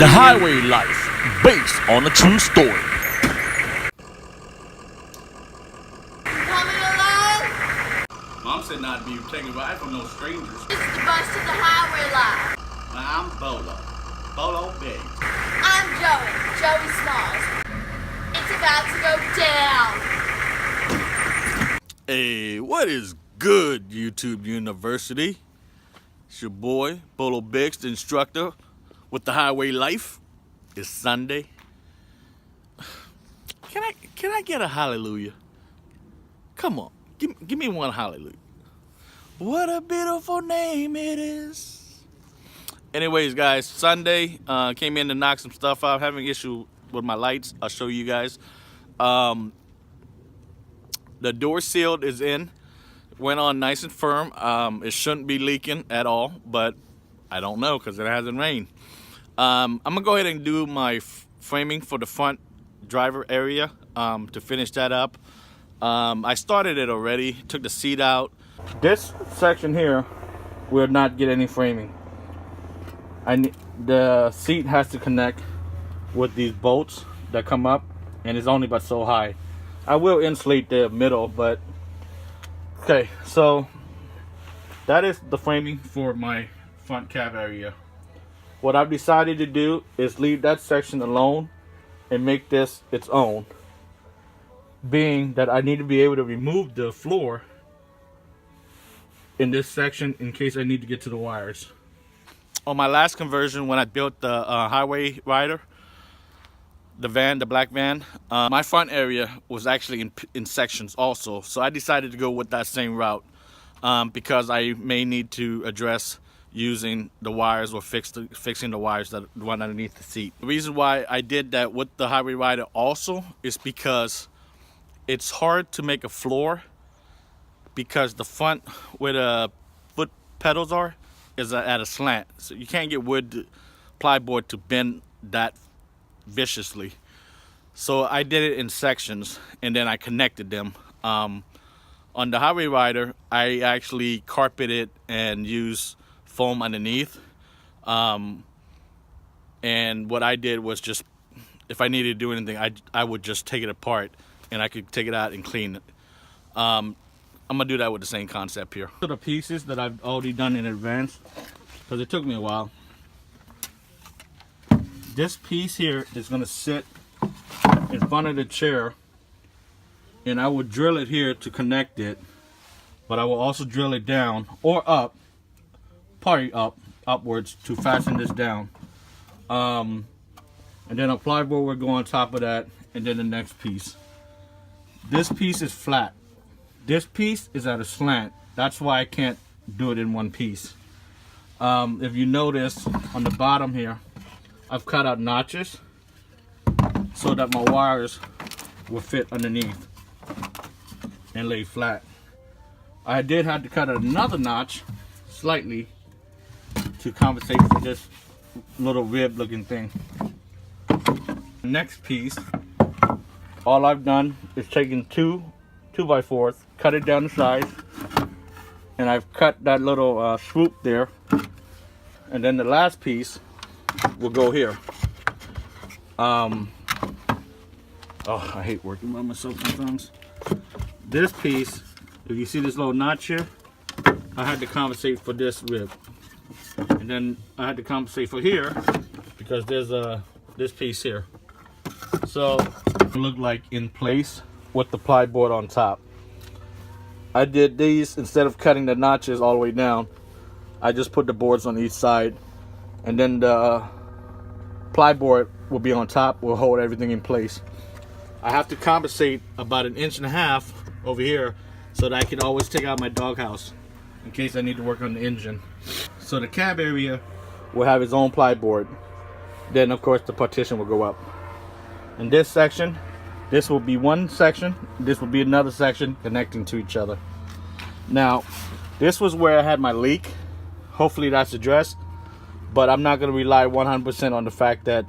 The Highway Life, based on a true story. Coming along? Mom said not to be taking a ride from no strangers. This is the bus to the Highway Life. I'm Bolo. Bolo Big. I'm Joey Smalls. It's about to go down. Hey, what is good, YouTube University? It's your boy, Bolo Biggs, the instructor with the Highway Life. It's Sunday. Can I get a hallelujah? Come on, give me one hallelujah. What a beautiful name it is. Anyways, guys, Sunday, came in to knock some stuff out. Having issue with my lights. I'll show you guys. The door sealed is in. Went on nice and firm. It shouldn't be leaking at all, but I don't know because it hasn't rained. I'm gonna go ahead and do my framing for the front driver area to finish that up. I started it already, took the seat out. This section here will not get any framing. The seat has to connect with these bolts that come up, and it's only but so high. I will insulate the middle, but okay, so that is the framing for my front cab area. What I've decided to do is leave that section alone and make this its own, being that I need to be able to remove the floor in this section in case I need to get to the wires. On my last conversion, when I built the Highway Rider, the black van, my front area was actually in sections also, so I decided to go with that same route because I may need to address using the wires or fixing the wires that run underneath the seat. The reason why I did that with the Highway Rider also is because it's hard to make a floor, because the front where the foot pedals are is at a slant, so you can't get wood plyboard to bend that viciously. So I did it in sections and then I connected them. On the Highway Rider, I actually carpeted and used foam underneath, and what I did was just, if I needed to do anything, I would just take it apart and I could take it out and clean it. I'm gonna do that with the same concept here. So the pieces that I've already done in advance, because it took me a while. This piece here is gonna sit in front of the chair, and I will drill it here to connect it, but I will also drill it down or up, probably upwards, to fasten this down. And then a plyboard will go on top of that, and then the next piece. This piece is flat. This piece is at a slant. That's why I can't do it in one piece. If you notice on the bottom here, I've cut out notches so that my wires will fit underneath and lay flat. I did have to cut out another notch slightly to compensate for this little rib looking thing. Next piece, all I've done is taken two 2x4s, cut it down the size, and I've cut that little swoop there, and then the last piece will go here. Oh, I hate working by myself sometimes. This piece, if you see this little notch here, I had to compensate for this rib, and then I had to compensate for here because there's this piece here. So it looked like in place with the plyboard on top. I did these, instead of cutting the notches all the way down, I just put the boards on each side, and then the plyboard will be on top, will hold everything in place. I have to compensate about 1.5 inches over here so that I can always take out my doghouse in case I need to work on the engine. So the cab area will have its own plyboard. Then of course the partition will go up. In this section, this will be one section, this will be another section connecting to each other. Now, this was where I had my leak. Hopefully that's addressed, but I'm not going to rely 100% on the fact that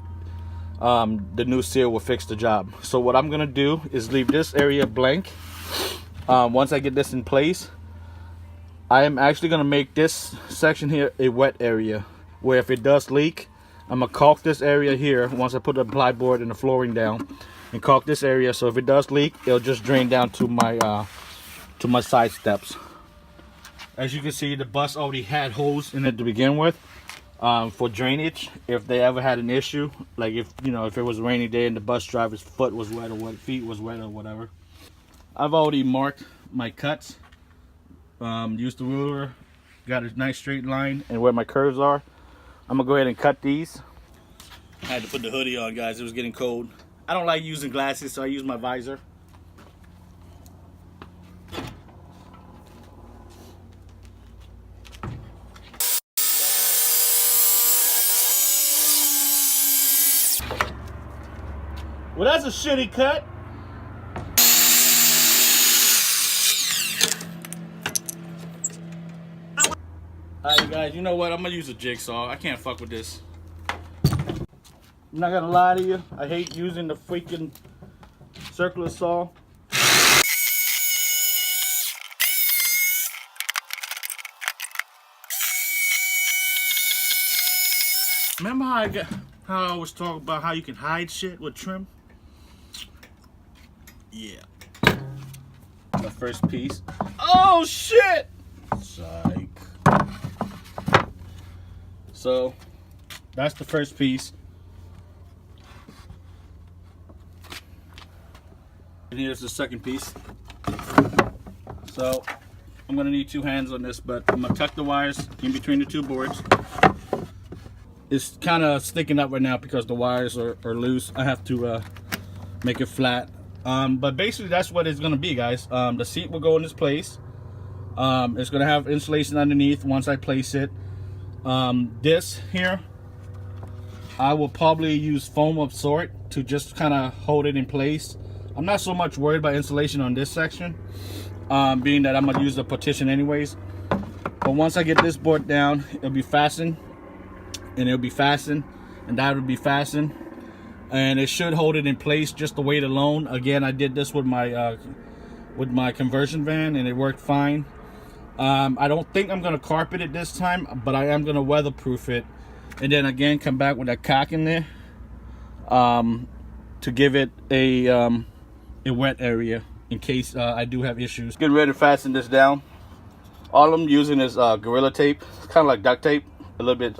the new seal will fix the job. So what I'm going to do is leave this area blank. Once I get this in place, I am actually going to make this section here a wet area, where if it does leak, I'm gonna caulk this area here once I put the plyboard and the flooring down, and caulk this area so if it does leak, it'll just drain down to my side steps. As you can see, the bus already had holes in it to begin with, for drainage. If they ever had an issue, like if if it was a rainy day and the bus driver's foot was wet or feet was wet or whatever. I've already marked my cuts. Used the ruler, got a nice straight line, and where my curves are, I'm gonna go ahead and cut these. I had to put the hoodie on, guys. It was getting cold. I don't like using glasses, so I use my visor. Well, that's a shitty cut. Alright guys, you know what? I'm gonna use a jigsaw. I can't fuck with this. I'm not gonna lie to you. I hate using the freaking circular saw. Remember how I was talking about how you can hide shit with trim? Yeah. The first piece. Oh shit! Psych. So that's the first piece. And here's the second piece. So I'm gonna need 2 hands on this, but I'm gonna tuck the wires in between the 2 boards. It's kind of sticking up right now because the wires are loose. I have to make it flat. But basically that's what it's gonna be, guys. The seat will go in its place. It's gonna have insulation underneath once I place it. This here, I will probably use foam of sort to just kind of hold it in place. I'm not so much worried about insulation on this section, being that I'm gonna use the partition anyways. But once I get this board down, it'll be fastened, and it'll be fastened, and that will be fastened, and it should hold it in place just the weight alone. Again, I did this with my conversion van, and it worked fine. I don't think I'm gonna carpet it this time, but I am gonna weatherproof it, and then again come back with a caulk in there to give it a wet area in case I do have issues. Getting ready to fasten this down. All I'm using is Gorilla Tape. It's kind of like duct tape, a little bit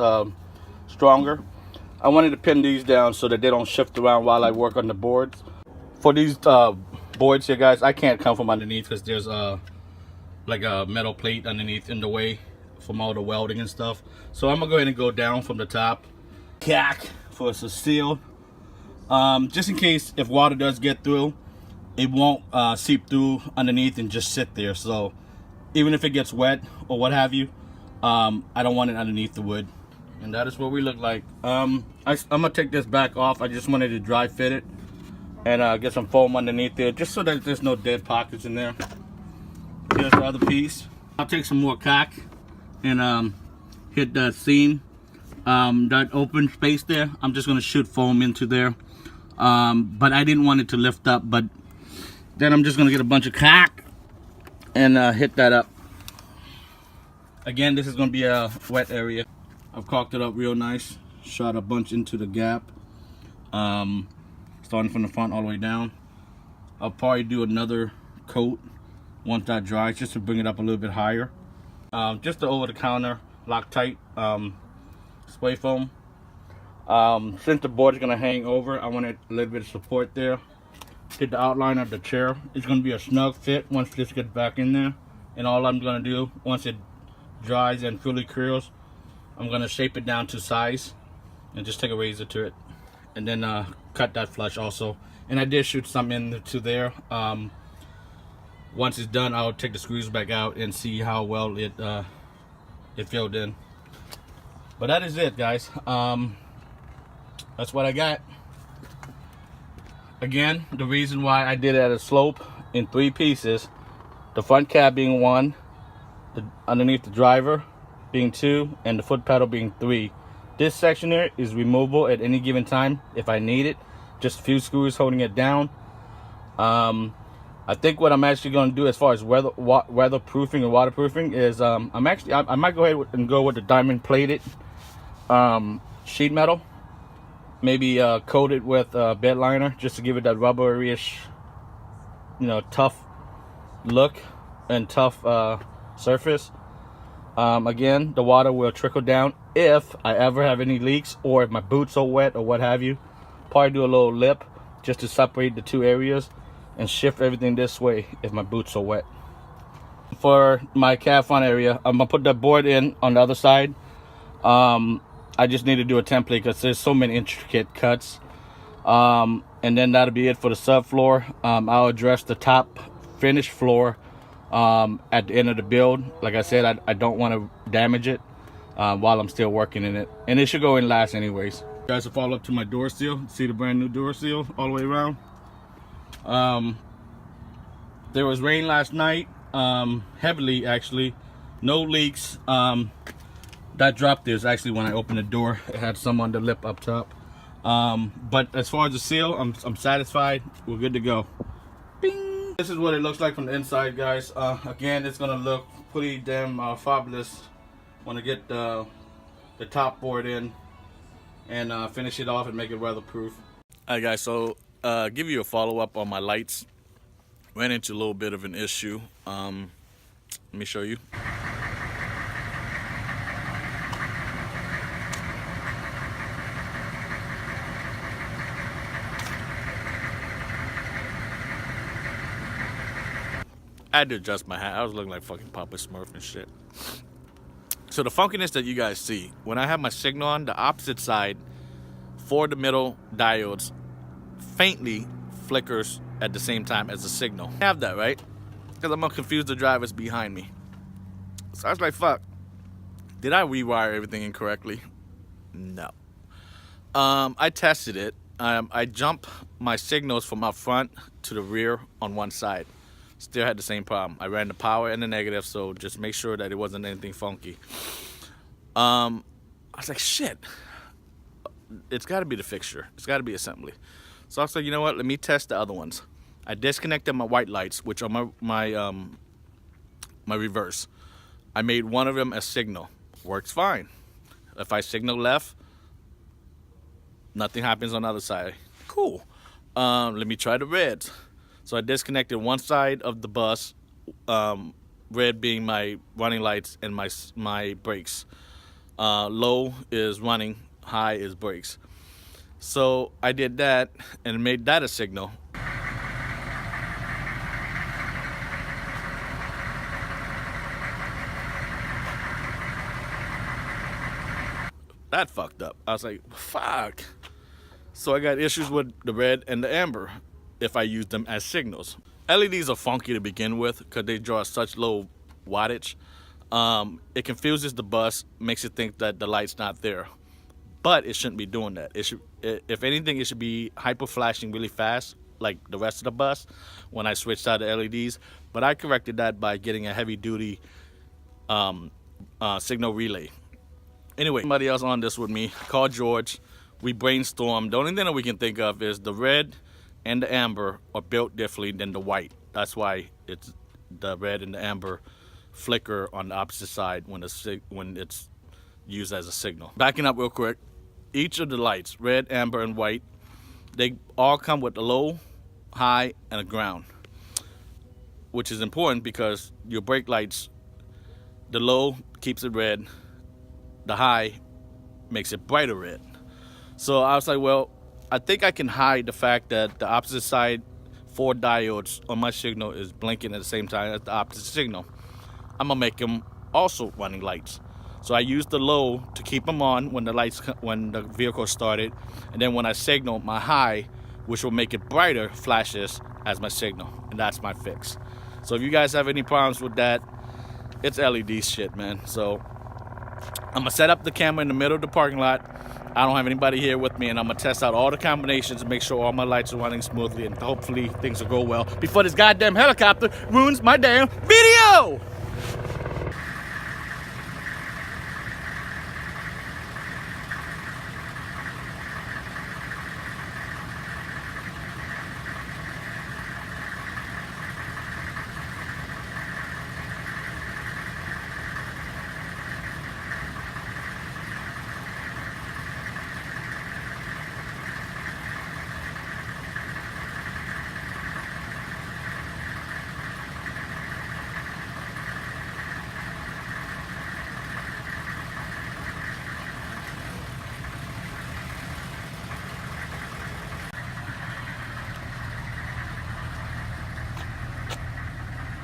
stronger. I wanted to pin these down so that they don't shift around while I work on the boards. For these boards here, guys, I can't come from underneath because there's like a metal plate underneath in the way from all the welding and stuff. So I'm gonna go ahead and go down from the top, cack for it's sealed, just in case if water does get through, it won't seep through underneath and just sit there. So even if it gets wet or what have you, I don't want it underneath the wood. And that is what we look like. I'm gonna take this back off. I just wanted to dry fit it and get some foam underneath there just so that there's no dead pockets in there. Here's the other piece. I'll take some more caulk and hit that seam, that open space there. I'm just gonna shoot foam into there, but I didn't want it to lift up. But then I'm just gonna get a bunch of caulk and hit that up. Again, this is gonna be a wet area. I've caulked it up real nice. Shot a bunch into the gap, starting from the front all the way down. I'll probably do another coat once that dries, just to bring it up a little bit higher. Just the over-the-counter Loctite spray foam. Since the board is gonna hang over, I wanted a little bit of support there. Did the outline of the chair. It's gonna be a snug fit once this gets back in there. And all I'm gonna do, once it dries and fully curls, I'm gonna shape it down to size and just take a razor to it, and then cut that flush also. And I did shoot some into there. Once it's done, I'll take the screws back out and see how well it filled in. But that is it, guys. That's what I got. Again, the reason why I did it at a slope in 3 pieces, the front cab being 1, underneath the driver being 2, and the foot pedal being 3. This section here is removable at any given time if I need it. Just a few screws holding it down. I think what I'm actually going to do as far as weatherproofing and waterproofing is I might go ahead and go with the diamond plated sheet metal. maybe coat it with bed liner just to give it that rubberish, tough look and tough surface. Again, the water will trickle down if I ever have any leaks or if my boots are wet or what have you. Probably do a little lip just to separate the two areas and shift everything this way if my boots are wet. For my cab front area, I'm gonna put the board in on the other side. I just need to do a template because there's so many intricate cuts. And then that'll be it for the subfloor. I'll address the top finished floor at the end of the build. Like I said, I don't want to damage it while I'm still working in it, and it should go in last anyways. Guys, to follow up to my door seal, see the brand new door seal all the way around. There was rain last night, heavily actually, no leaks. That drop there is actually when I opened the door. It had some on the lip up top. But as far as the seal, I'm satisfied. We're good to go. Bing! This is what it looks like from the inside, guys. Again, it's gonna look pretty damn fabulous when I get the top board in and finish it off and make it weatherproof. Alright guys, so give you a follow-up on my lights. Ran into a little bit of an issue. Let me show you. I had to adjust my hat. I was looking like fucking Papa Smurf and shit. So the funkiness that you guys see, when I have my signal on, the opposite side for the middle diodes faintly flickers at the same time as the signal. I have that, right? Because I'm gonna confuse the drivers behind me. So I was like, fuck. Did I rewire everything incorrectly? No. I tested it. I jumped my signals from up front to the rear on one side. Still had the same problem. I ran the power and the negative, so just make sure that it wasn't anything funky. I was like, shit. It's got to be the fixture. It's got to be assembly. So I was like, you know what? Let me test the other ones. I disconnected my white lights, which are my reverse. I made one of them a signal. Works fine. If I signal left, nothing happens on the other side. Cool. Let me try the reds. So I disconnected one side of the bus, red being my running lights and my brakes. Low is running, high is brakes. So I did that and made that a signal. That fucked up. I was like, fuck. So I got issues with the red and the amber if I use them as signals. LEDs are funky to begin with because they draw such low wattage. It confuses the bus, makes it think that the light's not there. But it shouldn't be doing that. It should, if anything, it should be hyper flashing really fast, like the rest of the bus, when I switched out the LEDs. But I corrected that by getting a heavy duty signal relay. Anyway, somebody else on this with me, called George. We brainstormed. The only thing that we can think of is the red and the amber are built differently than the white. That's why it's the red and the amber flicker on the opposite side when it's used as a signal. Backing up real quick, each of the lights, red, amber, and white, they all come with a low, high, and a ground, which is important because your brake lights, the low keeps it red, the high makes it brighter red. So I was like, well, I think I can hide the fact that the opposite side 4 diodes on my signal is blinking at the same time as the opposite signal. I'm gonna make them also running lights. So I used the low to keep them on when the vehicle started, and then when I signal, my high, which will make it brighter, flashes as my signal, and that's my fix. So if you guys have any problems with that, it's LED shit, man. So I'm gonna set up the camera in the middle of the parking lot. I don't have anybody here with me, and I'm gonna test out all the combinations and make sure all my lights are running smoothly, and hopefully things will go well before this goddamn helicopter ruins my damn video.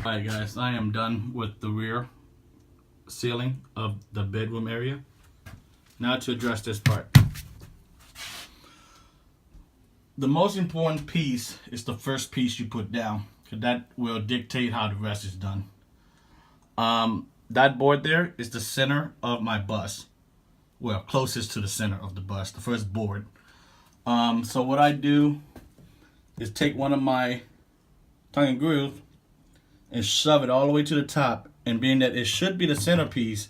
Alright guys, I am done with the rear ceiling of the bedroom area. Now to address this part. The most important piece is the first piece you put down, because that will dictate how the rest is done. That board there is the center of my bus. Well, closest to the center of the bus, the first board. So what I do is take one of my tongue and groove and shove it all the way to the top, and being that it should be the centerpiece,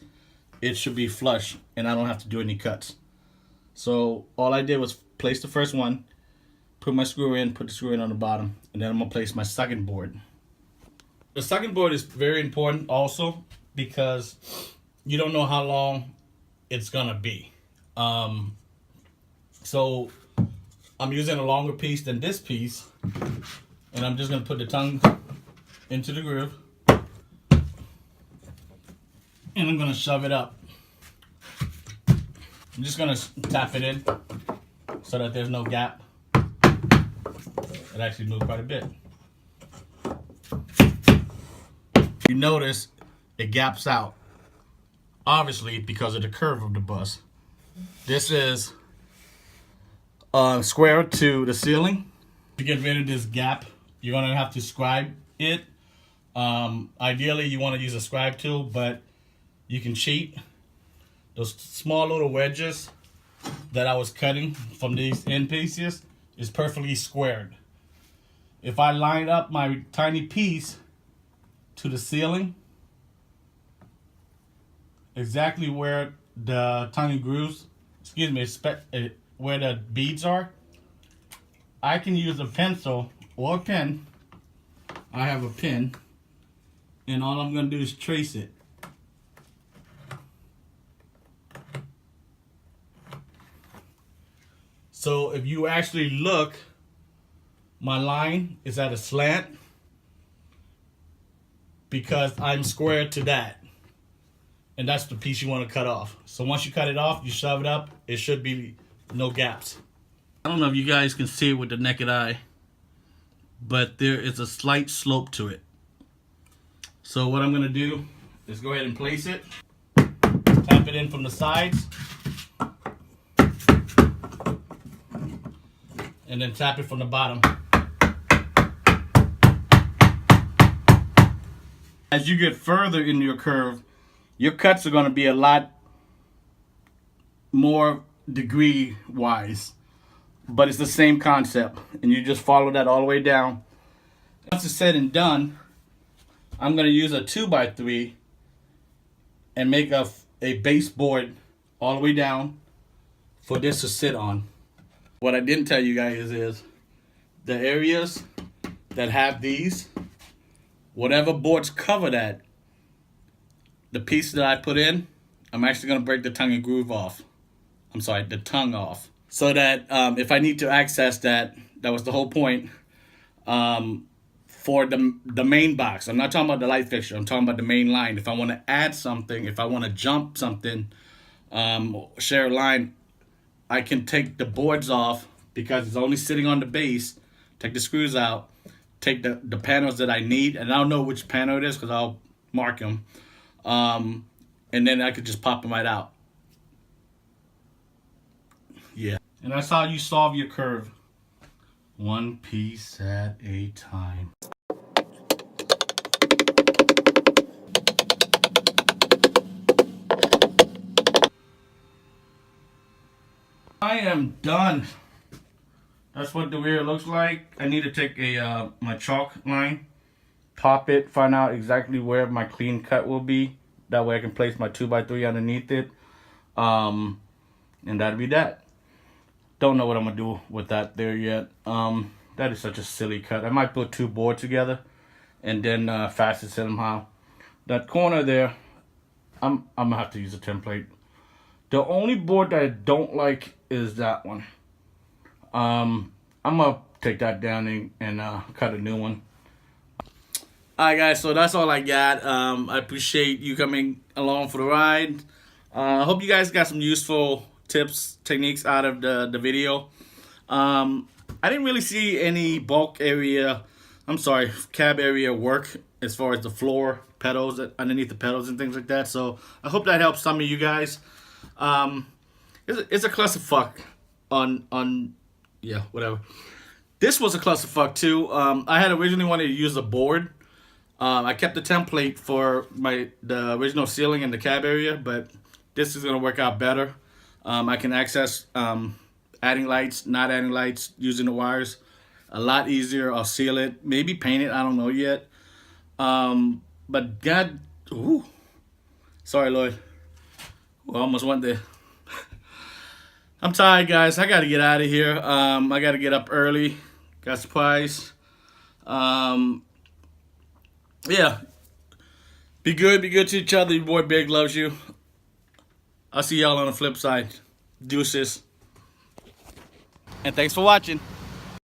it should be flush and I don't have to do any cuts. So all I did was place the first one, put my screw in, put the screw in on the bottom, and then I'm gonna place my second board. The second board is very important also because you don't know how long it's gonna be. So I'm using a longer piece than this piece, and I'm just gonna put the tongue into the groove, and I'm gonna shove it up. I'm just gonna tap it in so that there's no gap. It actually moved quite a bit. You notice it gaps out, obviously because of the curve of the bus. This is square to the ceiling. To get rid of this gap, you're gonna have to scribe it. Ideally, you want to use a scribe tool, but you can cheat. Those small little wedges that I was cutting from these end pieces is perfectly squared. If I line up my tiny piece to the ceiling, exactly where the tiny grooves, where the beads are, I can use a pencil or a pen. I have a pen, and all I'm going to do is trace it. So if you actually look, my line is at a slant because I'm square to that. And that's the piece you want to cut off. So once you cut it off, you shove it up, it should be no gaps. I don't know if you guys can see it with the naked eye, but there is a slight slope to it. So what I'm going to do is go ahead and place it, tap it in from the sides, and then tap it from the bottom. As you get further into your curve, your cuts are going to be a lot more degree wise, but it's the same concept, and you just follow that all the way down. Once it's said and done, I'm going to use a 2x3 and make a baseboard all the way down for this to sit on. What I didn't tell you guys is the areas that have these, whatever boards cover that, the piece that I put in, I'm actually going to break the tongue and groove off. I'm sorry, the tongue off. So that if I need to access that, that was the whole point, for the main box. I'm not talking about the light fixture. I'm talking about the main line. If I want to add something, if I want to jump something, share a line, I can take the boards off because it's only sitting on the base, take the screws out, take the panels that I need, and I don't know which panel it is because I'll mark them, and then I could just pop them right out. Yeah. And that's how you solve your curve. One piece at a time. I am done. That's what the rear looks like. I need to take a my chalk line, pop it, find out exactly where my clean cut will be. That way I can place my 2x3 underneath it. And that'll be that. Don't know what I'm gonna do with that there yet. That is such a silly cut. I might put two boards together and then fasten it somehow. That corner there, I'm gonna have to use a template. The only board that I don't like is that one. I'm gonna take that down and cut a new one. Alright guys, so that's all I got. I appreciate you coming along for the ride. I hope you guys got some useful tips, techniques out of the video. I didn't really see any cab area work as far as the floor pedals, underneath the pedals and things like that. So I hope that helps some of you guys. It's a clusterfuck on yeah, whatever. This was a clusterfuck too. I had originally wanted to use a board. I kept the template for the original ceiling in the cab area, but this is gonna work out better. I can access adding lights, not adding lights, using the wires a lot easier. I'll seal it, maybe paint it, I don't know yet. But God, ooh, sorry Lloyd, we almost went there. I'm tired, guys. I gotta get out of here. I gotta get up early. Got supplies. Yeah. Be good to each other. Your boy Big loves you. I'll see y'all on the flip side. Deuces. And thanks for watching.